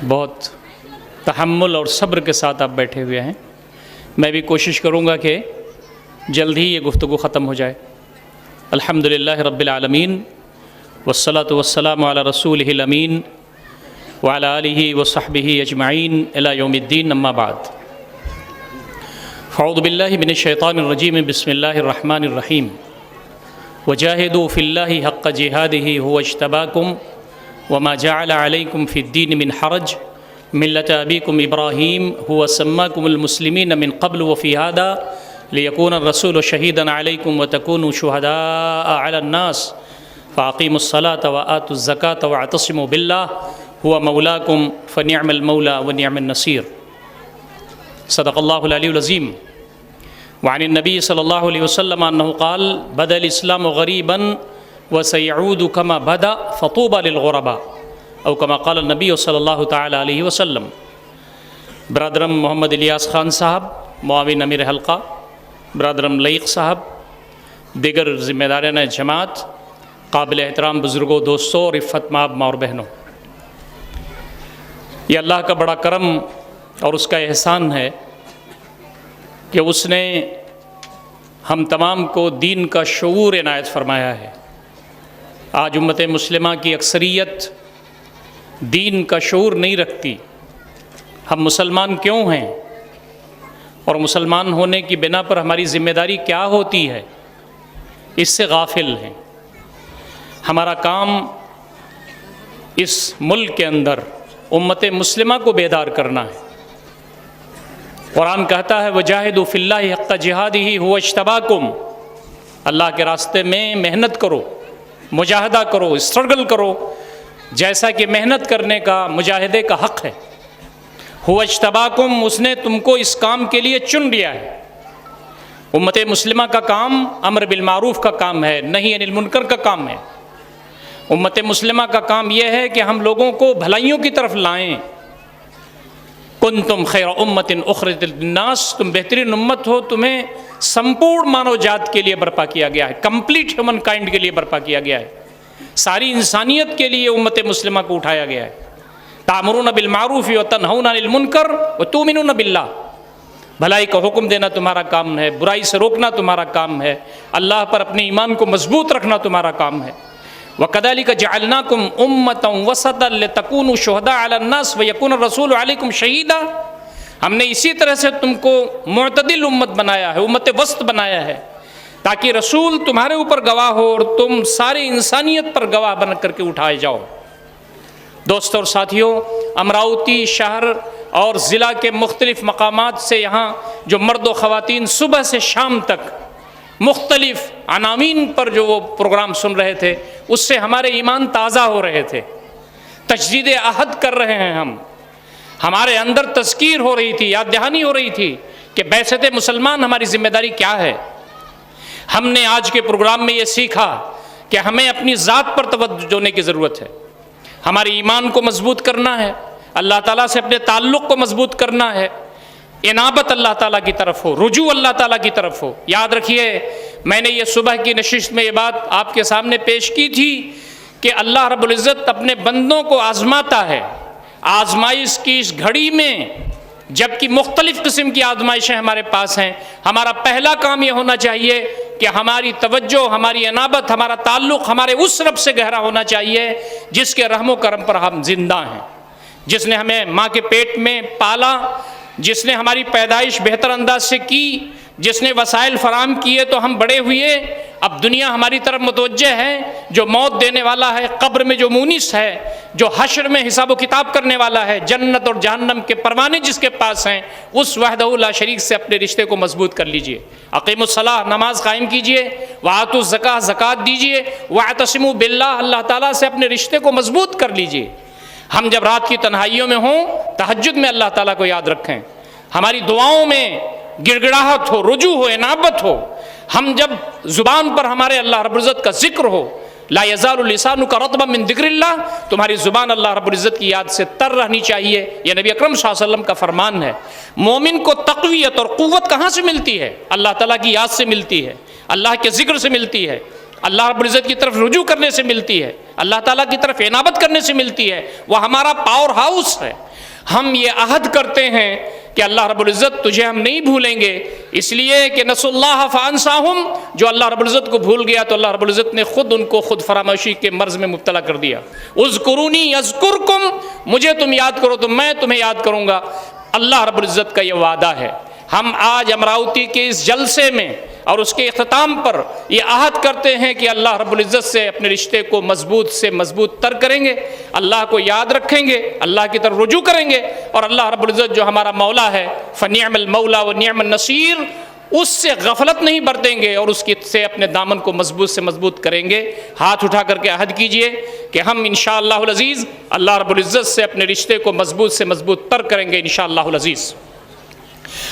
بہت تحمل اور صبر کے ساتھ آپ بیٹھے ہوئے ہیں. میں بھی کوشش کروں گا کہ جلد ہی یہ گفتگو ختم ہو جائے. الحمدللہ رب العالمین والصلاة والسلام علی رسولہ الامین وعلی آلہ وصحبہ اجمعین الی یوم الدین. اما بعد، اعوذ باللہ من الشیطان الرجیم. بسم اللہ الرحمن الرحیم. وجاہدوا فی اللہ حق جہادہ هو اجتباکم وما جعل علیکم فی الدین من حرج ملۃ ابیکم ابراہیم هو سماکم المسلمین من قبل وفی ھذا لیکون الرسول شہیدا علیکم وتکونوا شہداء علی الناس فاقیموا الصلاة وآتوا الزکاة واعتصموا باللہ هو مولاکم فنعم المولا ونعم النصیر. صدق اللہ العلی العظیم. وعن النبی صلی اللہ علیہ وسلم انہ قال بدأ الاسلام غریبا وسيعود كما بدأ فطوبى للغرباء او كما قال النبی صلی اللہ تعالی علیہ وسلم. برادرم محمد الیاس خان صاحب معاون امیر حلقہ، برادرم لئیق صاحب، دیگر ذمہ داران جماعت، قابل احترام بزرگوں، دوستوں اور عفت مآب ماں اور بہنوں، یہ اللہ کا بڑا کرم اور اس کا احسان ہے کہ اس نے ہم تمام کو دین کا شعور عنایت فرمایا ہے. آج امت مسلمہ کی اکثریت دین کا شعور نہیں رکھتی. ہم مسلمان کیوں ہیں اور مسلمان ہونے کی بنا پر ہماری ذمہ داری کیا ہوتی ہے، اس سے غافل ہیں. ہمارا کام اس ملک کے اندر امت مسلمہ کو بیدار کرنا ہے. قرآن کہتا ہے وجاہدوا فی اللہ حق جہادہ هو اجتباکم. اللہ کے راستے میں محنت کرو، مجاہدہ کرو، اسٹرگل کرو جیسا کہ محنت کرنے کا، مجاہدے کا حق ہے. هو اجتباکم، اس نے تم کو اس کام کے لیے چن لیا ہے. امت مسلمہ کا کام امر بالمعروف کا کام ہے، نہی عن المنکر کا کام ہے. امت مسلمہ کا کام یہ ہے کہ ہم لوگوں کو بھلائیوں کی طرف لائیں. کنتم خیر امت اخرجت للناس، تم بہترین امت ہو، تمہیں سمپورن مانو جات کے لیے برپا کیا گیا ہے، کمپلیٹ ہیومن کائنڈ کے لیے برپا کیا گیا ہے. ساری انسانیت کے لیے امت مسلمہ کو اٹھایا گیا ہے. تأمرون بالمعروف وتنہون عن المنکر وتؤمنون باللہ. بھلائی کا حکم دینا تمہارا کام ہے، برائی سے روکنا تمہارا کام ہے، اللہ پر اپنے ایمان کو مضبوط رکھنا تمہارا کام ہے. وَكَذَلِكَ جَعَلْنَاكُمْ أُمَّةً وَسَطًا لِتَكُونُوا شُهَدَاءَ عَلَى النَّاسِ وَيَكُونَ الرَّسُولُ عَلَيْكُمْ شَهِيدًا. ہم نے اسی طرح سے تم کو معتدل امت بنایا ہے، امت وسط بنایا ہے، تاکہ رسول تمہارے اوپر گواہ ہو اور تم ساری انسانیت پر گواہ بن کر کے اٹھائے جاؤ. دوستوں اور ساتھیوں، امراوتی شہر اور ضلع کے مختلف مقامات سے یہاں جو مرد و خواتین صبح سے شام تک مختلف عناوین پر جو وہ پروگرام سن رہے تھے، اس سے ہمارے ایمان تازہ ہو رہے تھے. تجدید عہد کر رہے ہیں ہم، ہمارے اندر تذکیر ہو رہی تھی، یاد دہانی ہو رہی تھی کہ بعثت مسلمان ہماری ذمہ داری کیا ہے. ہم نے آج کے پروگرام میں یہ سیکھا کہ ہمیں اپنی ذات پر توجہ دینے کی ضرورت ہے. ہمارے ایمان کو مضبوط کرنا ہے، اللہ تعالیٰ سے اپنے تعلق کو مضبوط کرنا ہے، انابت اللہ تعالیٰ کی طرف ہو، رجوع اللہ تعالیٰ کی طرف ہو. یاد رکھیے، میں نے یہ صبح کی نشست میں یہ بات آپ کے سامنے پیش کی تھی کہ اللہ رب العزت اپنے بندوں کو آزماتا ہے. آزمائش کی اس گھڑی میں جبکہ مختلف قسم کی آزمائشیں ہمارے پاس ہیں، ہمارا پہلا کام یہ ہونا چاہیے کہ ہماری توجہ، ہماری انابت، ہمارا تعلق ہمارے اس رب سے گہرا ہونا چاہیے جس کے رحم و کرم پر ہم زندہ ہیں، جس نے ہمیں ماں کے پیٹ میں پالا، جس نے ہماری پیدائش بہتر انداز سے کی، جس نے وسائل فراہم کیے تو ہم بڑے ہوئے. اب دنیا ہماری طرف متوجہ ہے، جو موت دینے والا ہے، قبر میں جو مونس ہے، جو حشر میں حساب و کتاب کرنے والا ہے، جنت اور جہنم کے پروانے جس کے پاس ہیں، اس وحدہ لا شریک سے اپنے رشتے کو مضبوط کر لیجئے. اقیموا الصلاۃ، نماز قائم کیجئے، وآتوا الزکاۃ، زکوٰۃ دیجئے، واعتصموا باللہ، اللہ تعالیٰ سے اپنے رشتے کو مضبوط کر لیجئے. ہم جب رات کی تنہائیوں میں ہوں، تہجد میں اللہ تعالیٰ کو یاد رکھیں، ہماری دعاؤں میں گڑ گڑاہٹ ہو، رجوع ہو، انابت ہو. ہم جب زبان پر ہمارے اللہ رب العزت کا ذکر ہو، لا یزال لسانک رطبا من ذکر اللہ، تمہاری زبان اللہ رب العزت کی یاد سے تر رہنی چاہیے. یہ نبی اکرم صلی اللہ علیہ وسلم کا فرمان ہے. مومن کو تقویت اور قوت کہاں سے ملتی ہے؟ اللہ تعالیٰ کی یاد سے ملتی ہے، اللہ کے ذکر سے ملتی ہے، اللہ رب العزت کی طرف رجوع کرنے سے ملتی ہے، اللہ تعالیٰ کی طرف عنابت کرنے سے ملتی ہے. وہ ہمارا پاور ہاؤس ہے، ہم یہ عہد کرتے ہیں کہ اللہ رب العزت تجھے ہم نہیں بھولیں گے، اس لیے کہ نسوا اللہ فانساہم، جو اللہ رب العزت کو بھول گیا تو اللہ رب العزت نے خود ان کو خود فراموشی کے مرض میں مبتلا کر دیا۔ اذکرونی اذکرکم، مجھے تم یاد کرو تو میں تمہیں یاد کروں گا۔ اللہ رب العزت کا یہ وعدہ ہے۔ ہم آج امراوتی کے اس جلسے میں اور اس کے اختتام پر یہ عہد کرتے ہیں کہ اللہ رب العزت سے اپنے رشتے کو مضبوط سے مضبوط تر کریں گے، اللہ کو یاد رکھیں گے، اللہ کی طرف رجوع کریں گے، اور اللہ رب العزت جو ہمارا مولا ہے فنعم المولا و نعم النصیر، اس سے غفلت نہیں برتیں گے اور اس کی سے اپنے دامن کو مضبوط سے مضبوط کریں گے۔ ہاتھ اٹھا کر کے عہد کیجئے کہ ہم انشاءاللہ العزیز اللہ رب العزت سے اپنے رشتے کو مضبوط سے مضبوط تر کریں گے انشاءاللہ العزیز۔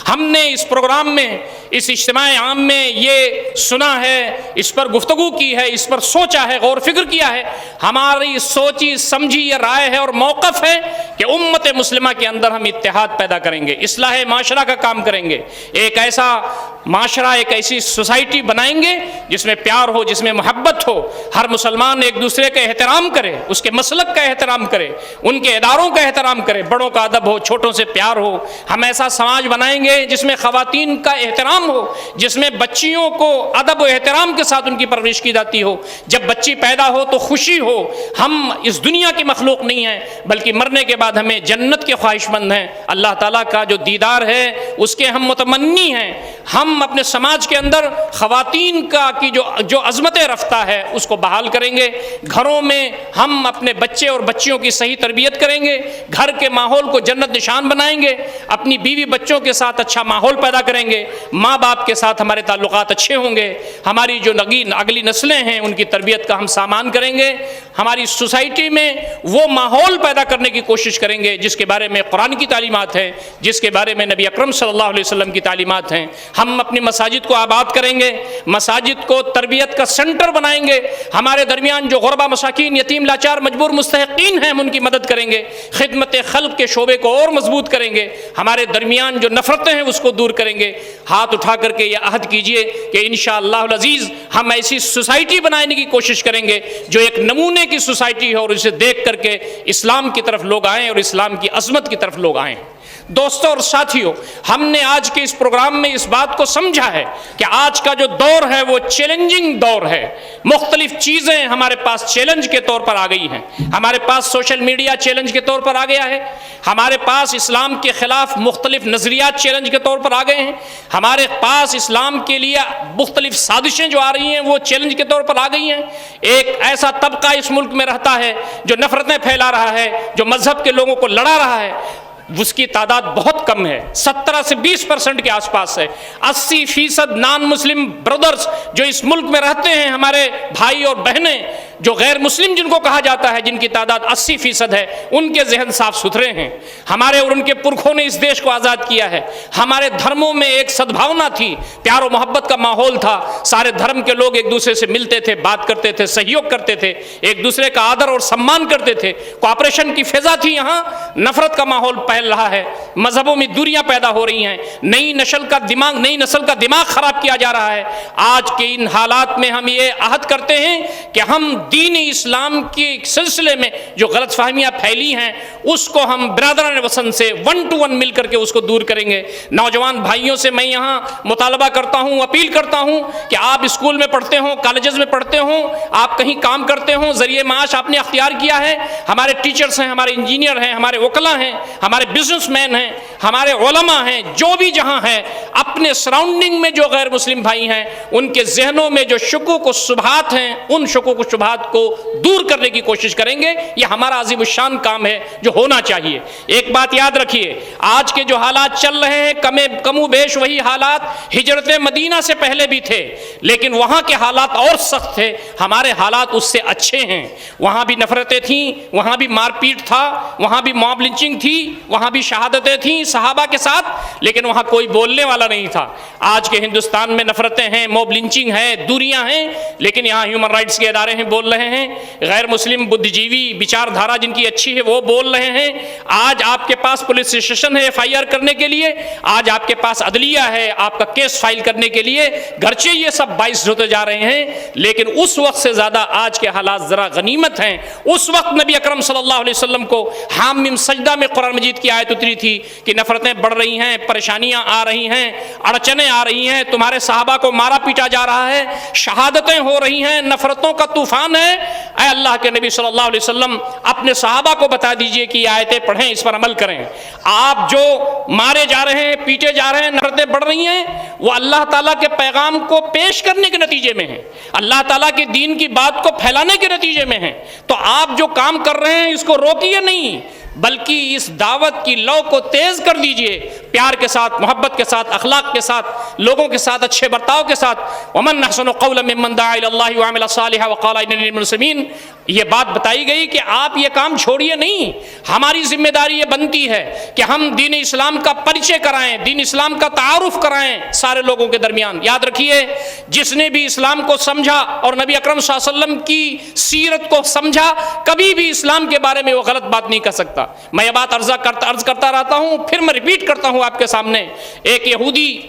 ہم نے اس پروگرام میں، اس اجتماع عام میں یہ سنا ہے، اس پر گفتگو کی ہے، اس پر سوچا ہے، غور فکر کیا ہے۔ ہماری سوچی سمجھی یہ رائے ہے اور موقف ہے کہ امت مسلمہ کے اندر ہم اتحاد پیدا کریں گے، اصلاح معاشرہ کا کام کریں گے، ایک ایسا معاشرہ، ایک ایسی سوسائٹی بنائیں گے جس میں پیار ہو، جس میں محبت ہو، ہر مسلمان ایک دوسرے کا احترام کرے، اس کے مسلک کا احترام کرے، ان کے اداروں کا احترام کرے، بڑوں کا ادب ہو، چھوٹوں سے پیار ہو۔ ہم ایسا سماج بنائیں گے جس میں خواتین کا احترام ہو، جس میں بچیوں کو ادب و احترام کے ساتھ ان کی پرورش کی جاتی ہو، جب بچی پیدا ہو تو خوشی ہو۔ ہم اس دنیا کی مخلوق نہیں ہیں بلکہ مرنے کے بعد ہمیں جنت کے خواہش مند ہیں، اللہ تعالیٰ کا جو دیدار ہے اس کے ہم متمنی ہیں۔ ہم اپنے سماج کے اندر خواتین کا کی جو عظمت رفتہ ہے اس کو بحال کریں گے، گھروں میں ہم اپنے بچے اور بچیوں کی صحیح تربیت کریں گے، گھر کے ماحول کو جنت نشان بنائیں گے، اپنی بیوی بچوں کے ساتھ اچھا ماحول پیدا کریں گے، ماں باپ کے ساتھ ہمارے تعلقات اچھے ہوں گے، ہماری جو اگلی نسلیں ہیں ان کی تربیت کا ہم سامان کریں گے، ہماری سوسائٹی میں وہ ماحول پیدا کرنے کی کوشش کریں گے جس کے بارے میں قرآن کی تعلیمات ہیں، جس کے بارے میں نبی اکرم صلی اللہ علیہ وسلم کی تعلیمات ہیں۔ ہم اپنی مساجد کو آباد کریں گے، مساجد کو تربیت کا سنٹر بنائیں گے، ہمارے درمیان جو غربا، مساکین، یتیم، لاچار، مجبور، مستحقین ہیں ہم ان کی مدد کریں گے، خدمت خلق کے شعبے کو اور مضبوط کریں گے، ہمارے درمیان جو نفرتیں ہیں اس کو دور کریں گے۔ ہاتھ اٹھا کر کے یہ عہد کیجئے کہ انشاءاللہ العزیز ہم ایسی سوسائٹی بنانے کی کوشش کریں گے جو ایک نمونے کی سوسائٹی ہے اور اسے دیکھ کر کے اسلام کی طرف لوگ آئیں اور اسلام کی عظمت کی طرف لوگ آئیں۔ دوستوں اور ساتھیوں، ہم نے آج کے اس پروگرام میں اس بات کو سمجھا ہے کہ آج کا جو دور ہے وہ چیلنجنگ دور ہے، مختلف چیزیں ہمارے پاس چیلنج کے طور پر آ گئی ہیں، ہمارے پاس سوشل میڈیا چیلنج کے طور پر آ گیا ہے، ہمارے پاس اسلام کے خلاف مختلف نظریات چیلنج کے طور پر آ گئے ہیں، ہمارے پاس اسلام کے لیے مختلف سازشیں جو آ رہی ہیں وہ چیلنج کے طور پر آ گئی ہیں۔ ایک ایسا طبقہ اس ملک میں رہتا ہے جو نفرتیں پھیلا رہا ہے، جو مذہب کے لوگوں کو لڑا رہا ہے، اس کی تعداد بہت کم ہے، 17 سے 20% کے آس پاس ہے۔ 80% نان مسلم برادرز جو اس ملک میں رہتے ہیں، ہمارے بھائی اور بہنیں جو غیر مسلم جن کو کہا جاتا ہے، جن کی تعداد 80% ہے، ان کے ذہن صاف ستھرے ہیں۔ ہمارے اور ان کے پرکھوں نے اس دیش کو آزاد کیا ہے۔ ہمارے دھرموں میں ایک سدبھاونا تھی، پیار و محبت کا ماحول تھا، سارے دھرم کے لوگ ایک دوسرے سے ملتے تھے، بات کرتے تھے، سہیوگ کرتے تھے، ایک دوسرے کا آدر اور سمان کرتے تھے، کوآپریشن کی فضا تھی۔ یہاں نفرت کا ماحول پھیل رہا ہے، مذہبوں میں دوریاں پیدا ہو رہی ہیں، نئی نسل کا دماغ خراب کیا جا رہا ہے۔ آج کے ان حالات میں ہم یہ عہد کرتے ہیں کہ ہم دین اسلام کے سلسلے میں جو غلط فہمیاں پھیلی ہیں اس کو ہم برادران وطن سے 1 to 1 مل کر کے اس کو دور کریں گے۔ نوجوان بھائیوں سے میں یہاں مطالبہ کرتا ہوں، اپیل کرتا ہوں کہ آپ اسکول میں پڑھتے ہوں، کالجز میں پڑھتے ہوں، آپ کہیں کام کرتے ہوں، ذریعہ معاش آپ نے اختیار کیا ہے، ہمارے ٹیچرز ہیں، ہمارے انجینئر ہیں، ہمارے وکلاء ہیں، ہمارے بزنس مین ہیں، ہمارے علماء ہیں، جو بھی جہاں ہیں، اپنے سراؤنڈنگ میں جو غیر مسلم بھائی ہیں ان کے ذہنوں میں جو شکوک و شبہات ہیں ان شکوک و شبہات کو دور کرنے کی کوشش کریں گے۔ یہ ہمارا عظیم الشان کام ہے جو ہونا چاہیے۔ ایک بات یاد رکھیے، آج کے جو حالات چل رہے ہیں کم و بیش وہی حالات ہجرت مدینہ سے پہلے بھی تھے، لیکن وہاں کے حالات اور سخت تھے، ہمارے حالات اس سے اچھے ہیں۔ وہاں بھی نفرتیں تھیں، وہاں بھی مار پیٹ تھا، وہاں بھی موب لنچنگ تھی، وہاں بھی شہادتیں تھیں، صحابہ کے ساتھ، لیکن وہاں کوئی بولنے والا نہیں تھا۔ آج کے ہندوستان میں نفرتیں ہیں، موب لنچنگ ہے، دوریاں ہیں، لیکن یہاں ہیومن رائٹس کے ادارے ہیں بول رہے ہیں، غیر مسلم بدھ جیوی وچار دھارا جن کی اچھی ہے وہ بول رہے ہیں۔ آج آپ کے پاس پولیس اسٹیشن ہے FIR کرنے کے لیے، آج آپ کے پاس عدلیہ ہے آپ کا کیس فائل کرنے کے لیے، گرچہ یہ سب باعث ہوتے جا رہے ہیں، لیکن اس وقت سے زیادہ آج کے حالات ذرا غنیمت ہیں۔ اس وقت نبی اکرم صلی اللہ علیہ وسلم کو حامیم سجدہ میں قرآن مجید کی آیت اتری تھی کہ نفرتیں بڑھ رہی ہیں، پریشانیاں آ رہی ہیں، اڑچنیں آ رہی ہیں، تمہارے صحابہ کو مارا پیٹا جا رہا ہے، شہادتیں ہو رہی ہیں، نفرتوں کا طوفان ہے۔ اے اللہ کے نبی صلی اللہ علیہ وسلم اپنے صحابہ کو بتا دیجئے کہ یہ آیتیں پڑھیں، اس پر عمل کریں۔ آپ جو مارے جا رہے ہیں، پیٹے جا رہے ہیں، نفرتیں بڑھ رہی ہیں، وہ اللہ تعالیٰ کے پیغام کو پیش کرنے کے نتیجے میں ہیں، اللہ تعالیٰ کے دین کی بات کو پھیلانے کے نتیجے میں ہیں۔ تو آپ جو کام کر رہے ہیں اس کو روکیے نہیں، بلکہ اس دعوت کی لو کو تیز کر دیجئے، پیار کے ساتھ، محبت کے ساتھ، اخلاق کے ساتھ، لوگوں کے ساتھ اچھے برتاؤ کے ساتھ۔ ومن احسن قولا ممن دعا الی اللہ وعمل صالحا وقال اننی من المسلمین، یہ بات بتائی گئی کہ آپ یہ کام چھوڑیے نہیں۔ ہماری ذمہ داری یہ بنتی ہے کہ ہم دین اسلام کا پریچے کرائیں، دین اسلام کا تعارف کرائیں سارے لوگوں کے درمیان۔ یاد رکھیے، جس نے بھی اسلام کو سمجھا اور نبی اکرم صلی اللہ علیہ وسلم کی سیرت کو سمجھا، کبھی بھی اسلام کے بارے میں وہ غلط بات نہیں کر سکتا۔ میں یہ بات عرض کرتا رہتا ہوں، پھر میں ریپیٹ کرتا ہوں آپ کے سامنے۔ ایک یہودی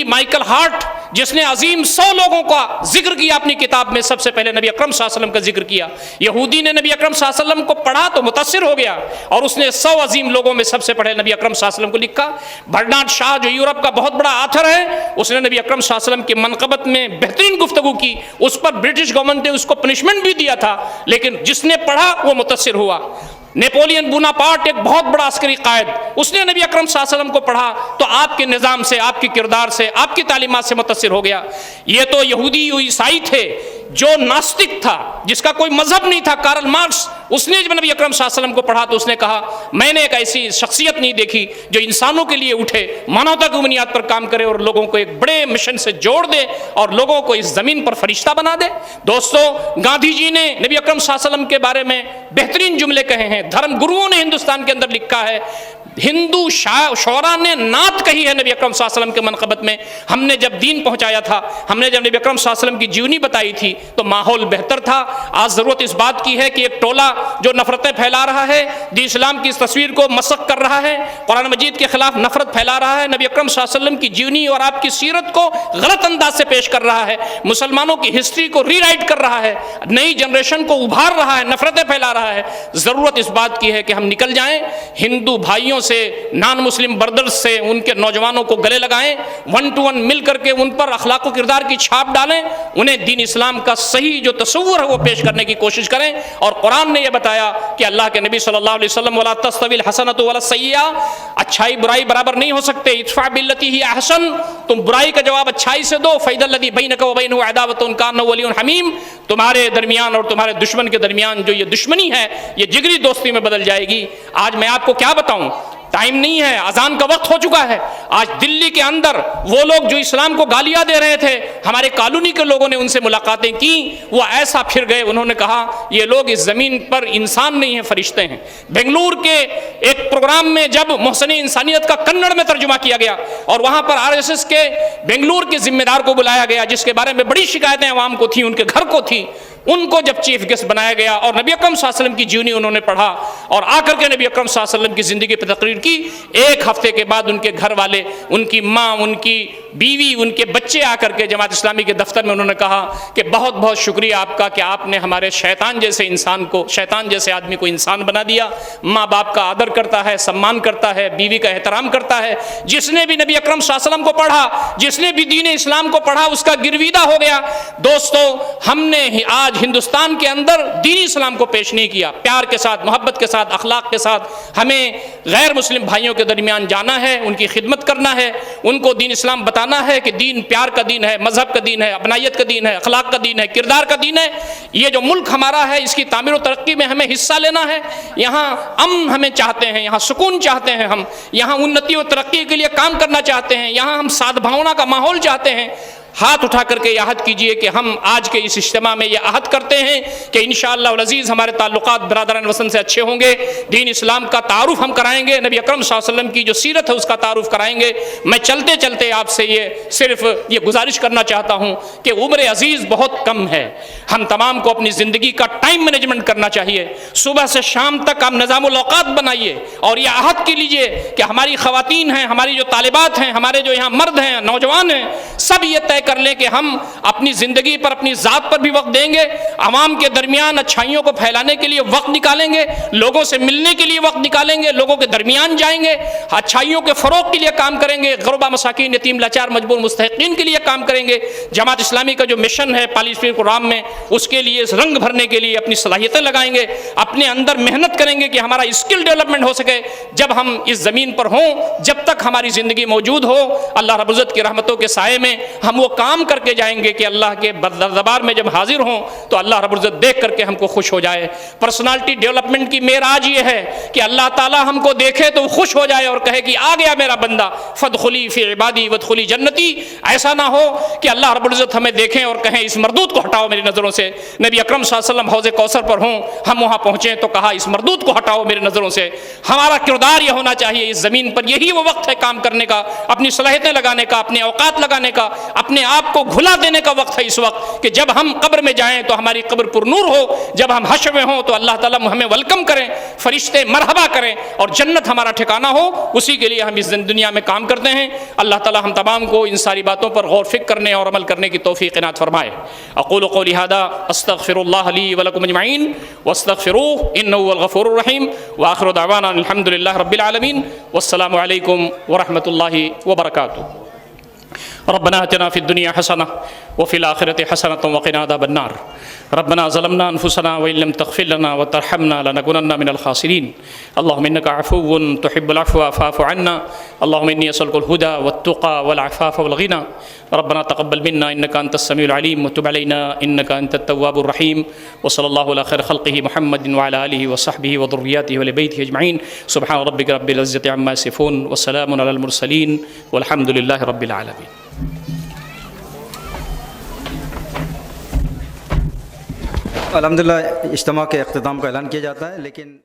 مائیکل ہارٹ، جس نے عظیم 100 لوگوں کا ذکر کیا اپنی کتاب میں، سب سے پہلے نبی اکرم صلی اللہ علیہ وسلم کا ذکر کیا۔ یہودی نے نبی اکرم صلی اللہ علیہ وسلم کو پڑھا تو متاثر ہو گیا، اور اس نے 100 عظیم لوگوں میں سب سے پہلے نبی اکرم صلی اللہ علیہ وسلم کو لکھا۔ برنارڈ شاہ جو یورپ کا بہت بڑا آتھر ہے، اس نے نبی اکرم صلی اللہ علیہ وسلم کی منقبت میں بہترین گفتگو کی، اس پر برٹش گورنمنٹ نے اس کو پنشمنٹ بھی دیا تھا، لیکن جس نے پڑھا وہ متاثر ہوا۔ نیپولین بوناپارٹ ایک بہت بڑا عسکری قائد، اس نے نبی اکرم صلی اللہ علیہ وسلم کو پڑھا تو آپ کے نظام سے، آپ کی کردار سے، آپ کی تعلیمات سے متاثر ہو گیا۔ یہ تو یہودی و عیسائی تھے۔ جو ناستک تھا، جس کا کوئی مذہب نہیں تھا، کارل مارکس، اس نے جب نبی اکرم صلی اللہ علیہ وسلم کو پڑھا تو اس نے کہا میں نے ایک ایسی شخصیت نہیں دیکھی جو انسانوں کے لیے اٹھے، مانوتا کی بنیاد پر کام کرے اور لوگوں کو ایک بڑے مشن سے جوڑ دے اور لوگوں کو اس زمین پر فرشتہ بنا دے۔ دوستو، گاندھی جی نے نبی اکرم صلی اللہ علیہ وسلم کے بارے میں بہترین جملے کہے ہیں، دھرم گروؤں نے ہندوستان کے اندر لکھا ہے، ہندو شعراء نے نعت کہی ہے نبی اکرم صلی اللہ علیہ وسلم کے منقبت میں۔ ہم نے جب دین پہنچایا تھا، ہم نے جب نبی اکرم صلی اللہ علیہ وسلم کی جیونی بتائی تھی تو ماحول بہتر تھا۔ آج ضرورت اس بات کی ہے کہ ایک ٹولہ جو نفرتیں پھیلا رہا ہے، دین اسلام کی اس تصویر کو مسخ کر رہا ہے، قرآن مجید کے خلاف نفرت پھیلا رہا ہے، نبی اکرم صلی اللہ علیہ وسلم کی جیونی اور آپ کی سیرت کو غلط انداز سے پیش کر رہا ہے، مسلمانوں کی ہسٹری کو ری رائٹ کر رہا ہے، نئی جنریشن کو ابھار رہا ہے، نفرتیں پھیلا رہا ہے۔ ضرورت اس بات کی ہے کہ ہم نکل جائیں، ہندو بھائیوں سے، نان مسلم بردرز سے، ان کے نوجوانوں کو گلے لگائیں، 1 to 1 مل کر کے ان پر اخلاق و کردار کی چھاپ ڈالیں، انہیں دین اسلام کا صحیح جو تصور ہے وہ پیش کرنے کی کوشش کریں۔ اور قرآن نے یہ بتایا کہ اللہ کے نبی صلی اللہ علیہ وسلم وَلَا تَسْتَوِي الْحَسَنَةُ وَلَا السَّيِّئَةُ، اچھائی برائی برابر نہیں ہو سکتے، ادفع بالتی ہی احسن، تم برائی کا جواب اچھائی سے دو، فَإِذَا الَّذِي بَيْنَكَ وَبَيْنَهُ عَدَاوَةٌ كَأَنَّهُ وَلِيٌّ حَمِيمٌ، تمہارے درمیان اور تمہارے دشمن کے درمیان جو یہ دشمنی ہے یہ جگری دوستی میں بدل جائے گی۔ آج میں آپ کو کیا بتاؤں، ٹائم نہیں ہے، اذان کا وقت ہو چکا ہے۔ آج دلی کے اندر وہ لوگ جو اسلام کو گالیاں دے رہے تھے، ہمارے کالونی کے لوگوں نے ان سے ملاقاتیں کی، وہ ایسا پھر گئے، انہوں نے کہا یہ لوگ اس زمین پر انسان نہیں ہیں، فرشتے ہیں۔ بنگلور کے ایک پروگرام میں جب محسن انسانیت کا کنڑ میں ترجمہ کیا گیا اور وہاں پر RSS کے بنگلور کے ذمہ دار کو بلایا گیا، جس کے بارے میں بڑی شکایتیں عوام کو تھیں، ان کے گھر کو تھی، ان کو جب چیف گیسٹ بنایا گیا اور نبی اکرم صلی اللہ علیہ وسلم کی جیونی انہوں نے پڑھا اور آ کر کے نبی اکرم صلی اللہ علیہ وسلم کی زندگی پہ تقریر کی، ایک ہفتے کے بعد ان کے گھر والے، ان کی ماں، ان کی بیوی، ان کے بچے آ کر کے جماعت اسلامی کے دفتر میں انہوں نے کہا کہ بہت بہت شکریہ آپ کا کہ آپ نے ہمارے شیطان جیسے انسان کو، شیطان جیسے آدمی کو انسان بنا دیا، ماں باپ کا آدر کرتا ہے، سمان کرتا ہے، بیوی کا احترام کرتا ہے۔ جس نے بھی نبی اکرم صلی اللہ علیہ وسلم کو پڑھا، جس نے بھی دین اسلام کو پڑھا، اس کا گرویدہ ہو گیا۔ دوستو، ہم نے آج ہندوستان کے اندر دین اسلام کو پیش نہیں کیا، پیار کے ساتھ، محبت کے ساتھ، اخلاق کے ساتھ۔ ہمیں غیر مسلم بھائیوں کے درمیان جانا ہے، ان کی خدمت کرنا ہے، ان کو دین اسلام بتانا ہے کہ دین پیار کا دین ہے، مذہب کا دین ہے، اپنائیت کا دین ہے، اخلاق کا دین ہے، کردار کا دین ہے۔ یہ جو ملک ہمارا ہے، اس کی تعمیر و ترقی میں ہمیں حصہ لینا ہے۔ یہاں امن ہمیں چاہتے ہیں، یہاں سکون چاہتے ہیں، ہم یہاں انتی و ترقی کے لیے کام کرنا چاہتے ہیں، یہاں ہم سادبھاونا کا ماحول چاہتے ہیں۔ ہاتھ اٹھا کر کے یہ عہد کیجئے کہ ہم آج کے اس اجتماع میں یہ عہد کرتے ہیں کہ انشاءاللہ العزیز ہمارے تعلقات برادران وطن سے اچھے ہوں گے، دین اسلام کا تعارف ہم کرائیں گے، نبی اکرم صلی اللہ علیہ وسلم کی جو سیرت ہے اس کا تعارف کرائیں گے۔ میں چلتے چلتے آپ سے صرف یہ گزارش کرنا چاہتا ہوں کہ عمر عزیز بہت کم ہے، ہم تمام کو اپنی زندگی کا ٹائم مینجمنٹ کرنا چاہیے، صبح سے شام تک آپ نظام الاوقات بنائیے اور یہ عہد کی لیجئے کہ ہماری خواتین ہیں، ہماری جو طالبات ہیں، ہمارے جو یہاں مرد ہیں، نوجوان ہیں، سب یہ طے کر لیں کہ ہم اپنی زندگی پر، اپنی ذات پر بھی وقت دیں گے، عوام کے درمیان اچھائیوں کو پھیلانے کے لیے وقت نکالیں گے، لوگوں سے ملنے کے لیے وقت نکالیں گے، لوگوں کے درمیان جائیں گے، اچھائیوں کے فروغ کے لیے کام کریں گے، غربا مساکین، یتیم لاچار مجبور مستحقین کے لیے کام کریں گے۔ جماعت اسلامی کا جو مشن ہے 45ویں پروگرام میں، اس کے لیے رنگ بھرنے کے لیے اپنی صلاحیتیں لگائیں گے، اپنے اندر محنت کریں گے کہ ہمارا اسکل ڈیولپمنٹ ہو سکے۔ جب ہم اس زمین پر ہوں، جب تک ہماری زندگی موجود ہو، اللہ رب العزت کی رحمتوں کے سائے میں ہم وہ کام کر کے جائیں گے کہ اللہ کے دربار میں جب حاضر ہوں تو اللہ رب العزت دیکھ کر کے ہم کو خوش ہو جائے۔ پرسنالٹی ڈیولپمنٹ کی معراج یہ ہے کہ اللہ تعالیٰ ہم کو دیکھے تو خوش ہو جائے اور کہے کہ آ گیا میرا بندہ، فادخلی فی عبادی وادخلی جنتی۔ ایسا نہ ہو کہ اللہ رب العزت ہمیں دیکھیں اور کہیں اس مردود کو ہٹاؤ میری نظروں سے۔ نبی اکرم صلی اللہ علیہ وسلم حوض کوثر پر ہوں، ہم وہاں پہنچیں تو کہا اس مردود کو ہٹاؤ میری نظروں سے۔ ہمارا کردار یہ ہونا چاہیے اس زمین پر، یہی وہ وقت ہے کام کرنے کا، اپنی صلاحیتیں لگانے کا، اپنے اوقات لگانے کا، اپنے آپ کو گھلا دینے کا وقت ہے اس وقت کہ جب ہم قبر میں جائیں تو ہماری قبر پر نور ہو، جب ہم حشر میں ہوں تو اللہ تعالیٰ ہمیں ویلکم کریں، فرشتے مرحبا کریں اور جنت ہمارا ٹھکانہ ہو۔ اسی کے لیے ہم اس دنیا میں کام کرتے ہیں۔ اللہ تعالیٰ ہم تمام کو ان ساری باتوں پر غور فکر کرنے اور عمل کرنے کی توفیق عنایت فرمائے۔ اقول قولی ھذا استغفر اللہ لی ولکم اجمعین واستغفروہ انہ هو الغفور الرحیم وآخر دعوانا الحمد للہ رب العالمین والسلام علیکم ورحمۃ اللہ وبرکاتہ۔ ربنا آتنا في الدنيا حسنة وفي الآخرة حسنة وقنا عذاب النار ربنا ظلمنا أنفسنا وإن لم تغفر لنا وترحمنا لنكونن من الخاسرين اللهم إنك عفو تحب العفو فاعف عنا اللهم إني أسألك الهدى والتقى والعفاف والغنى ربنا تقبل منا إنك أنت السميع العليم وتب علينا إنك أنت التواب الرحيم وصلى الله على خير خلقه محمد وعلى آله وصحبه وذرياته ولبيته أجمعين سبحان ربك رب العزة عما يصفون وسلام على المرسلين والحمد لله رب العالمين۔ الحمدللہ اجتماع کے اختتام کا اعلان کیا جاتا ہے، لیکن